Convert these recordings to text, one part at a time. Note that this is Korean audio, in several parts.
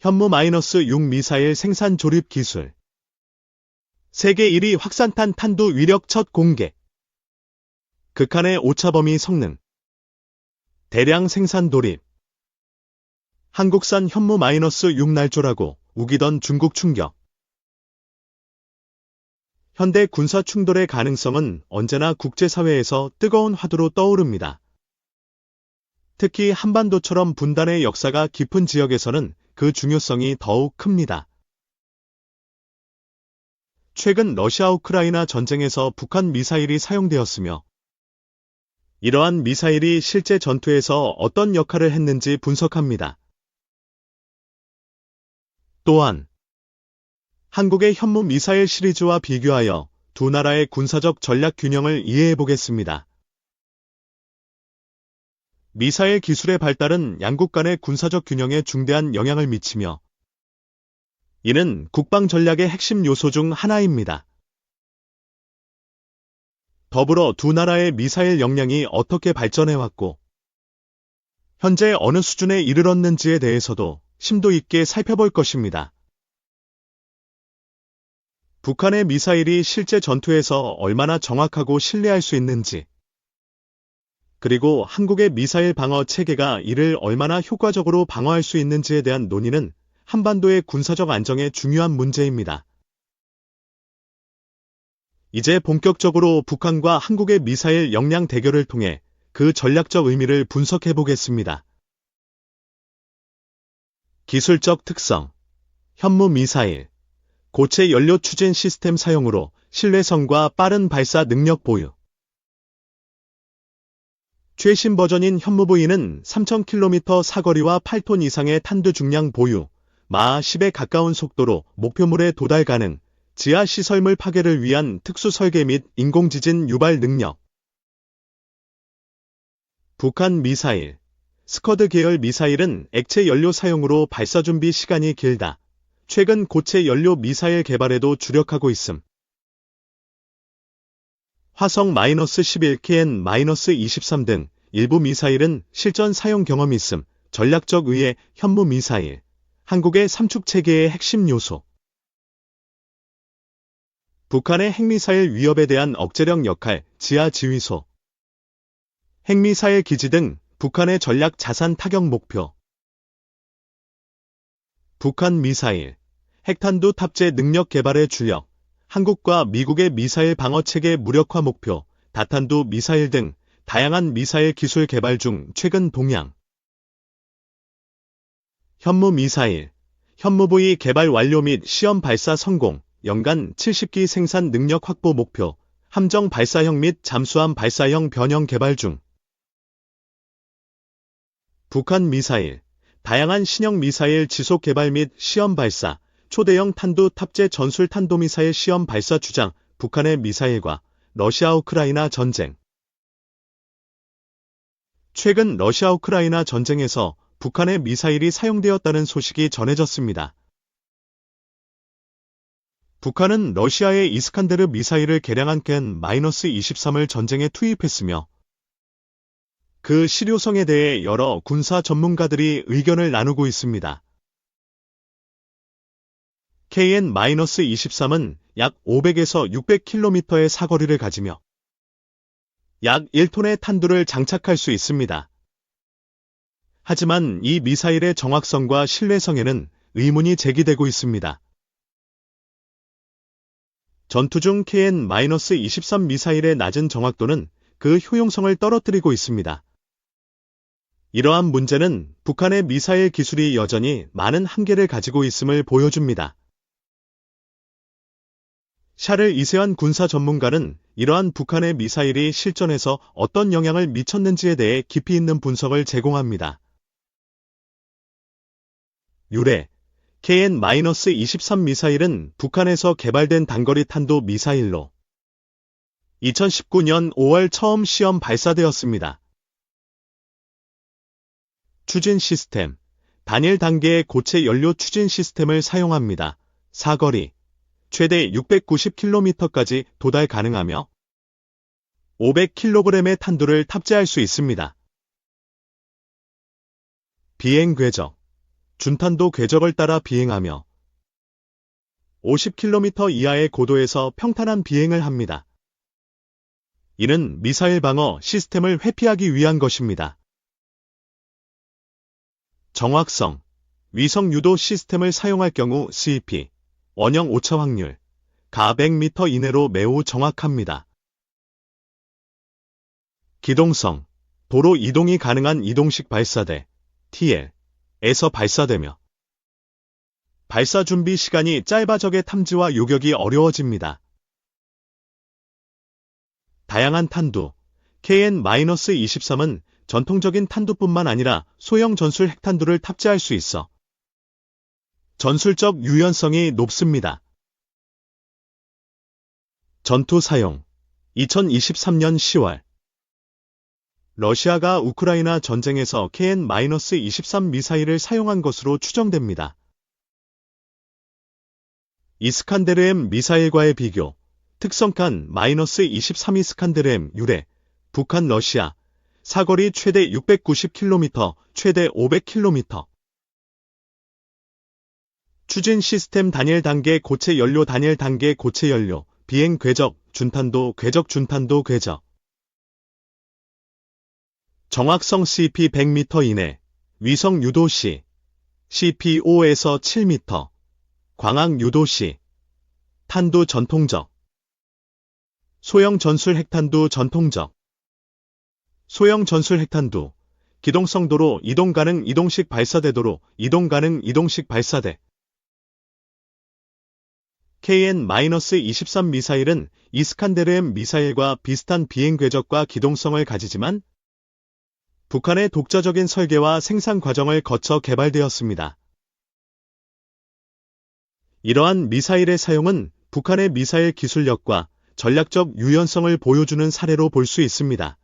현무-6 미사일 생산 조립 기술. 세계 1위 확산탄 탄두 위력 첫 공개. 극한의 오차범위 성능. 대량 생산 돌입. 한국산 현무-6 날조라고 우기던 중국 충격. 현대 군사 충돌의 가능성은 언제나 국제사회에서 뜨거운 화두로 떠오릅니다. 특히 한반도처럼 분단의 역사가 깊은 지역에서는 그 중요성이 더욱 큽니다. 최근 러시아-우크라이나 전쟁에서 북한 미사일이 사용되었으며, 이러한 미사일이 실제 전투에서 어떤 역할을 했는지 분석합니다. 또한 한국의 현무 미사일 시리즈와 비교하여 두 나라의 군사적 전략 균형을 이해해 보겠습니다. 미사일 기술의 발달은 양국 간의 군사적 균형에 중대한 영향을 미치며, 이는 국방 전략의 핵심 요소 중 하나입니다. 더불어 두 나라의 미사일 역량이 어떻게 발전해왔고, 현재 어느 수준에 이르렀는지에 대해서도 심도 있게 살펴볼 것입니다. 북한의 미사일이 실제 전투에서 얼마나 정확하고 신뢰할 수 있는지, 그리고 한국의 미사일 방어 체계가 이를 얼마나 효과적으로 방어할 수 있는지에 대한 논의는 한반도의 군사적 안정에 중요한 문제입니다. 이제 본격적으로 북한과 한국의 미사일 역량 대결을 통해 그 전략적 의미를 분석해 보겠습니다. 기술적 특성. 현무 미사일. 고체 연료 추진 시스템 사용으로 신뢰성과 빠른 발사 능력 보유. 최신 버전인 현무V는 3000km 사거리와 8톤 이상의 탄두 중량 보유, 마하 10에 가까운 속도로 목표물에 도달 가능, 지하 시설물 파괴를 위한 특수 설계 및 인공지진 유발 능력. 북한 미사일. 스커드 계열 미사일은 액체 연료 사용으로 발사 준비 시간이 길다. 최근 고체 연료 미사일 개발에도 주력하고 있음. 화성-11, KN-23 등 일부 미사일은 실전 사용 경험이 있음. 전략적 의의 현무 미사일. 한국의 삼축 체계의 핵심 요소. 북한의 핵미사일 위협에 대한 억제력 역할, 지하 지휘소. 핵미사일 기지 등 북한의 전략 자산 타격 목표. 북한 미사일. 핵탄두 탑재 능력 개발의 주력. 한국과 미국의 미사일 방어체계 무력화 목표, 다탄두 미사일 등 다양한 미사일 기술 개발 중 최근 동향. 현무 미사일. 현무V 개발 완료 및 시험 발사 성공, 연간 70기 생산 능력 확보 목표, 함정 발사형 및 잠수함 발사형 변형 개발 중. 북한 미사일. 다양한 신형 미사일 지속 개발 및 시험 발사, 초대형 탄두 탑재 전술 탄도미사일 시험 발사 주장. 북한의 미사일과 러시아-우크라이나 전쟁. 최근 러시아-우크라이나 전쟁에서 북한의 미사일이 사용되었다는 소식이 전해졌습니다. 북한은 러시아의 이스칸데르 미사일을 개량한 KN-23을 전쟁에 투입했으며, 그 실효성에 대해 여러 군사 전문가들이 의견을 나누고 있습니다. KN-23은 약 500에서 600km의 사거리를 가지며 약 1톤의 탄두를 장착할 수 있습니다. 하지만 이 미사일의 정확성과 신뢰성에는 의문이 제기되고 있습니다. 전투 중 KN-23 미사일의 낮은 정확도는 그 효용성을 떨어뜨리고 있습니다. 이러한 문제는 북한의 미사일 기술이 여전히 많은 한계를 가지고 있음을 보여줍니다. 샤를 이세환 군사 전문가는 이러한 북한의 미사일이 실전에서 어떤 영향을 미쳤는지에 대해 깊이 있는 분석을 제공합니다. 유래. KN-23 미사일은 북한에서 개발된 단거리 탄도 미사일로 2019년 5월 처음 시험 발사되었습니다. 추진 시스템. 단일 단계의 고체 연료 추진 시스템을 사용합니다. 사거리. 최대 690km까지 도달 가능하며 500kg의 탄두를 탑재할 수 있습니다. 비행 궤적. 준탄도 궤적을 따라 비행하며 50km 이하의 고도에서 평탄한 비행을 합니다. 이는 미사일 방어 시스템을 회피하기 위한 것입니다. 정확성. 위성 유도 시스템을 사용할 경우 CP, 원형 오차 확률, 가 100m 이내로 매우 정확합니다. 기동성. 도로 이동이 가능한 이동식 발사대, TL에서 발사되며 발사 준비 시간이 짧아 적의 탐지와 요격이 어려워집니다. 다양한 탄두. KN-23은 전통적인 탄두뿐만 아니라 소형 전술 핵탄두를 탑재할 수 있어 전술적 유연성이 높습니다. 전투 사용. 2023년 10월 러시아가 우크라이나 전쟁에서 KN-23 미사일을 사용한 것으로 추정됩니다. 이스칸데르M 미사일과의 비교. 특성칸 -23 이스칸데르M 유래. 북한 러시아. 사거리 최대 690km, 최대 500km. 추진 시스템 단일 단계 고체 연료 단일 단계 고체 연료. 비행 궤적, 준탄도 궤적 준탄도 궤적. 정확성 CP 100m 이내. 위성 유도 시. CP 5에서 7m. 광학 유도 시. 탄두 전통적. 소형 전술 핵탄두 전통적. 소형 전술 핵탄두. 기동성 도로 이동 가능 이동식 발사대 도로 이동 가능 이동식 발사대. KN-23 미사일은 이스칸데르M 미사일과 비슷한 비행 궤적과 기동성을 가지지만 북한의 독자적인 설계와 생산 과정을 거쳐 개발되었습니다. 이러한 미사일의 사용은 북한의 미사일 기술력과 전략적 유연성을 보여주는 사례로 볼 수 있습니다.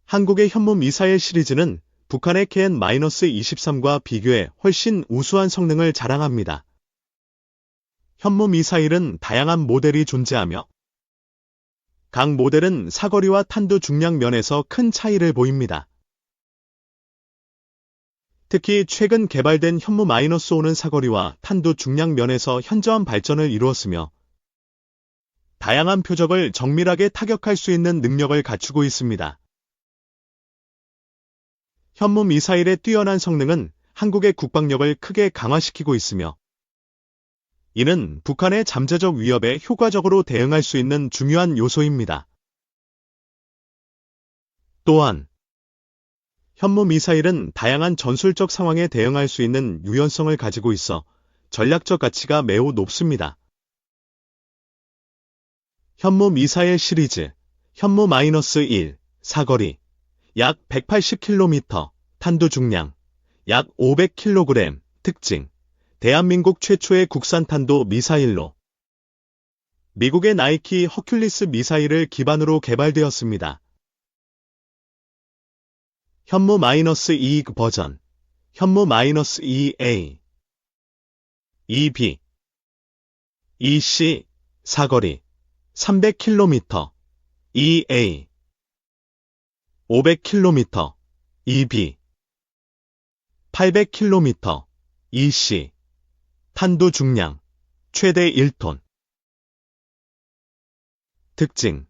한국의 현무 미사일 시리즈는 북한의 KN-23과 비교해 훨씬 우수한 성능을 자랑합니다. 현무 미사일은 다양한 모델이 존재하며 각 모델은 사거리와 탄두 중량 면에서 큰 차이를 보입니다. 특히 최근 개발된 현무-5는 사거리와 탄두 중량 면에서 현저한 발전을 이루었으며 다양한 표적을 정밀하게 타격할 수 있는 능력을 갖추고 있습니다. 현무 미사일의 뛰어난 성능은 한국의 국방력을 크게 강화시키고 있으며 이는 북한의 잠재적 위협에 효과적으로 대응할 수 있는 중요한 요소입니다. 또한 현무 미사일은 다양한 전술적 상황에 대응할 수 있는 유연성을 가지고 있어 전략적 가치가 매우 높습니다. 현무 미사일 시리즈. 현무-1 사거리 약 180km, 탄두 중량 약 500kg. 특징. 대한민국 최초의 국산 탄도 미사일로 미국의 나이키 허큘리스 미사일을 기반으로 개발되었습니다. 현무-2 버전. 현무-2A 2B 2C 사거리 300km 2A 500km 2B 800km 2C 탄두 중량 최대 1톤. 특징.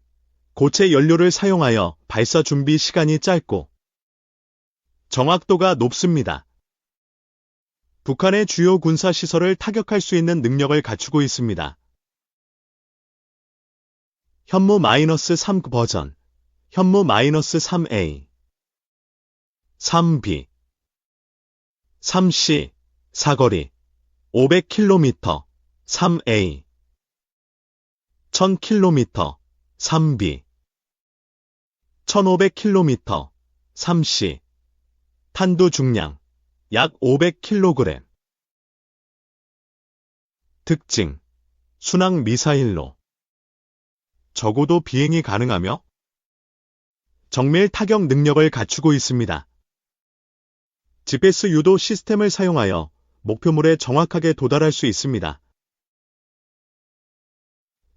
고체 연료를 사용하여 발사 준비 시간이 짧고 정확도가 높습니다. 북한의 주요 군사 시설을 타격할 수 있는 능력을 갖추고 있습니다. 현무-3 버전. 현무-3A 3B 3C 사거리 500km 3A 1000km 3B 1500km 3C 탄두 중량 약 500kg. 특징. 순항 미사일로 저고도 비행이 가능하며 정밀 타격 능력을 갖추고 있습니다. GPS 유도 시스템을 사용하여 목표물에 정확하게 도달할 수 있습니다.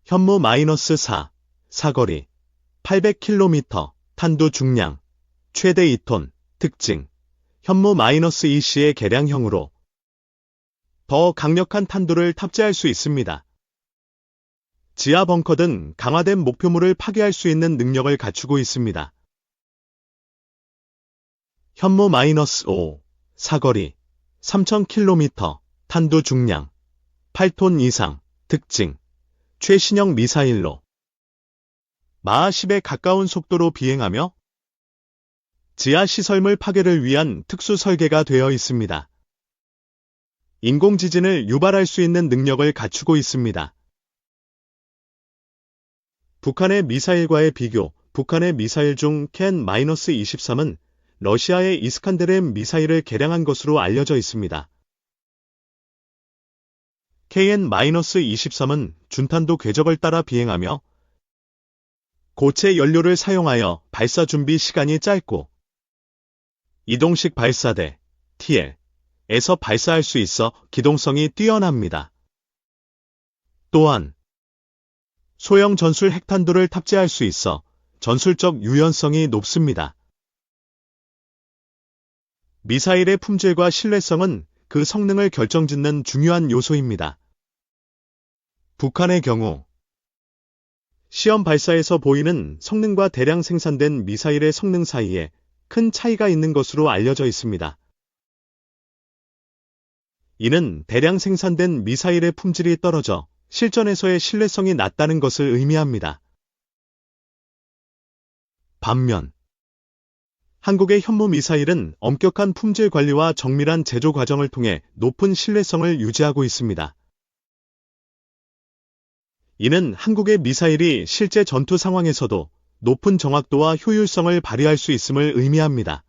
현무-4 사거리 800km 탄두 중량 최대 2톤. 특징. 현무-2C의 개량형으로 더 강력한 탄도를 탑재할 수 있습니다. 지하 벙커 등 강화된 목표물을 파괴할 수 있는 능력을 갖추고 있습니다. 현무-5 사거리 3000km, 탄두 중량 8톤 이상, 특징 최신형 미사일로 마하 10에 가까운 속도로 비행하며 지하 시설물 파괴를 위한 특수 설계가 되어 있습니다. 인공지진을 유발할 수 있는 능력을 갖추고 있습니다. 북한의 미사일과의 비교, 북한의 미사일 중 캔-23은 러시아의 이스칸데르 미사일을 개량한 것으로 알려져 있습니다. KN-23은 준탄도 궤적을 따라 비행하며 고체 연료를 사용하여 발사 준비 시간이 짧고 이동식 발사대 TL에서 발사할 수 있어 기동성이 뛰어납니다. 또한 소형 전술 핵탄두를 탑재할 수 있어 전술적 유연성이 높습니다. 미사일의 품질과 신뢰성은 그 성능을 결정짓는 중요한 요소입니다. 북한의 경우 시험 발사에서 보이는 성능과 대량 생산된 미사일의 성능 사이에 큰 차이가 있는 것으로 알려져 있습니다. 이는 대량 생산된 미사일의 품질이 떨어져 실전에서의 신뢰성이 낮다는 것을 의미합니다. 반면 한국의 현무 미사일은 엄격한 품질 관리와 정밀한 제조 과정을 통해 높은 신뢰성을 유지하고 있습니다. 이는 한국의 미사일이 실제 전투 상황에서도 높은 정확도와 효율성을 발휘할 수 있음을 의미합니다.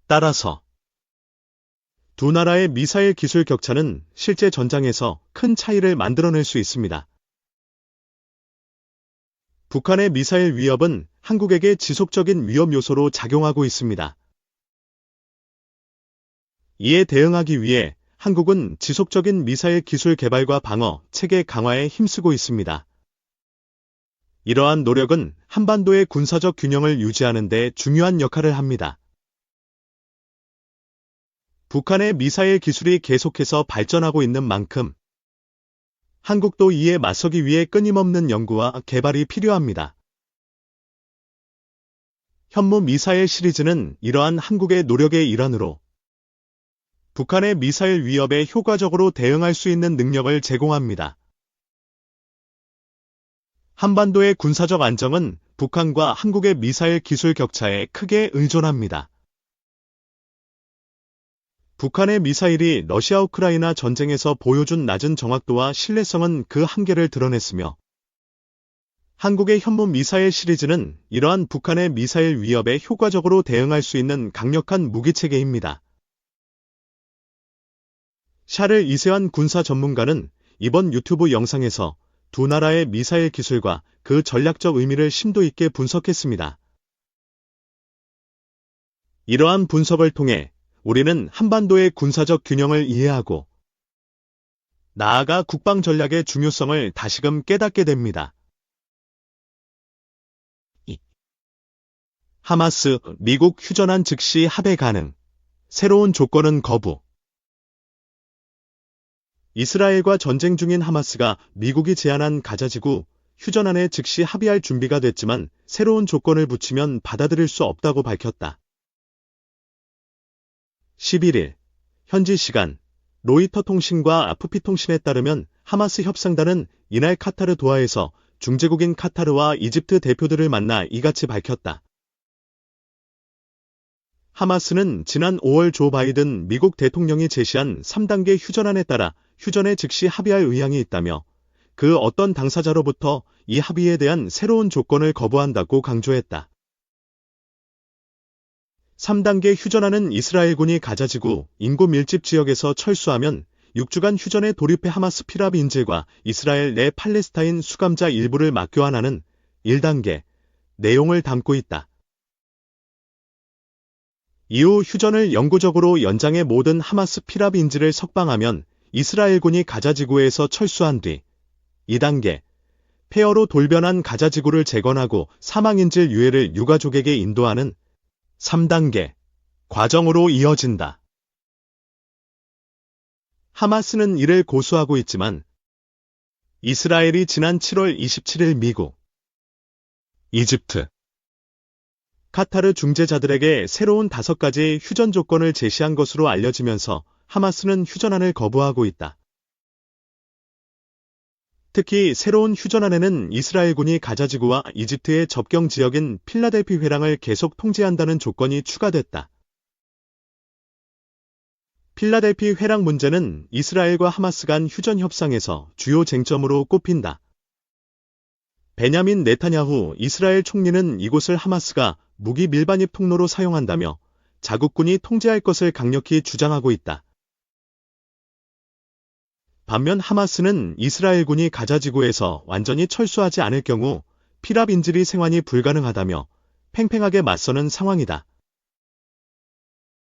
따라서 두 나라의 미사일 기술 격차는 실제 전장에서 큰 차이를 만들어낼 수 있습니다. 북한의 미사일 위협은 한국에게 지속적인 위협 요소로 작용하고 있습니다. 이에 대응하기 위해 한국은 지속적인 미사일 기술 개발과 방어, 체계 강화에 힘쓰고 있습니다. 이러한 노력은 한반도의 군사적 균형을 유지하는 데 중요한 역할을 합니다. 북한의 미사일 기술이 계속해서 발전하고 있는 만큼 한국도 이에 맞서기 위해 끊임없는 연구와 개발이 필요합니다. 현무 미사일 시리즈는 이러한 한국의 노력의 일환으로 북한의 미사일 위협에 효과적으로 대응할 수 있는 능력을 제공합니다. 한반도의 군사적 안정은 북한과 한국의 미사일 기술 격차에 크게 의존합니다. 북한의 미사일이 러시아-우크라이나 전쟁에서 보여준 낮은 정확도와 신뢰성은 그 한계를 드러냈으며 한국의 현무 미사일 시리즈는 이러한 북한의 미사일 위협에 효과적으로 대응할 수 있는 강력한 무기체계입니다. 샤를 이세환 군사 전문가는 이번 유튜브 영상에서 두 나라의 미사일 기술과 그 전략적 의미를 심도 있게 분석했습니다. 이러한 분석을 통해 우리는 한반도의 군사적 균형을 이해하고 나아가 국방 전략의 중요성을 다시금 깨닫게 됩니다. 하마스, 미국 휴전한 즉시 합의 가능. 새로운 조건은 거부. 이스라엘과 전쟁 중인 하마스가 미국이 제안한 가자지구 휴전안에 즉시 합의할 준비가 됐지만 새로운 조건을 붙이면 받아들일 수 없다고 밝혔다. 11일 현지 시간 로이터 통신과 아프피 통신에 따르면 하마스 협상단은 이날 카타르 도하에서 중재국인 카타르와 이집트 대표들을 만나 이같이 밝혔다. 하마스는 지난 5월 조 바이든 미국 대통령이 제시한 3단계 휴전안에 따라 휴전에 즉시 합의할 의향이 있다며 그 어떤 당사자로부터 이 합의에 대한 새로운 조건을 거부한다고 강조했다. 3단계 휴전안은 이스라엘군이 가자지구 인구 밀집 지역에서 철수하면 6주간 휴전에 돌입해 하마스 피랍 인질과 이스라엘 내 팔레스타인 수감자 일부를 맞교환하는 1단계 내용을 담고 있다. 이후 휴전을 영구적으로 연장해 모든 하마스 피랍 인질을 석방하면 이스라엘군이 가자지구에서 철수한 뒤 2단계 폐허로 돌변한 가자지구를 재건하고 사망인질 유해를 유가족에게 인도하는 3단계 과정으로 이어진다. 하마스는 이를 고수하고 있지만 이스라엘이 지난 7월 27일 미국, 이집트, 카타르 중재자들에게 새로운 5가지 휴전 조건을 제시한 것으로 알려지면서 하마스는 휴전안을 거부하고 있다. 특히 새로운 휴전안에는 이스라엘군이 가자지구와 이집트의 접경 지역인 필라델피 회랑을 계속 통제한다는 조건이 추가됐다. 필라델피 회랑 문제는 이스라엘과 하마스 간 휴전 협상에서 주요 쟁점으로 꼽힌다. 베냐민 네타냐후 이스라엘 총리는 이곳을 하마스가 무기 밀반입 통로로 사용한다며 자국군이 통제할 것을 강력히 주장하고 있다. 반면 하마스는 이스라엘군이 가자지구에서 완전히 철수하지 않을 경우 피랍 인질이 생환이 불가능하다며 팽팽하게 맞서는 상황이다.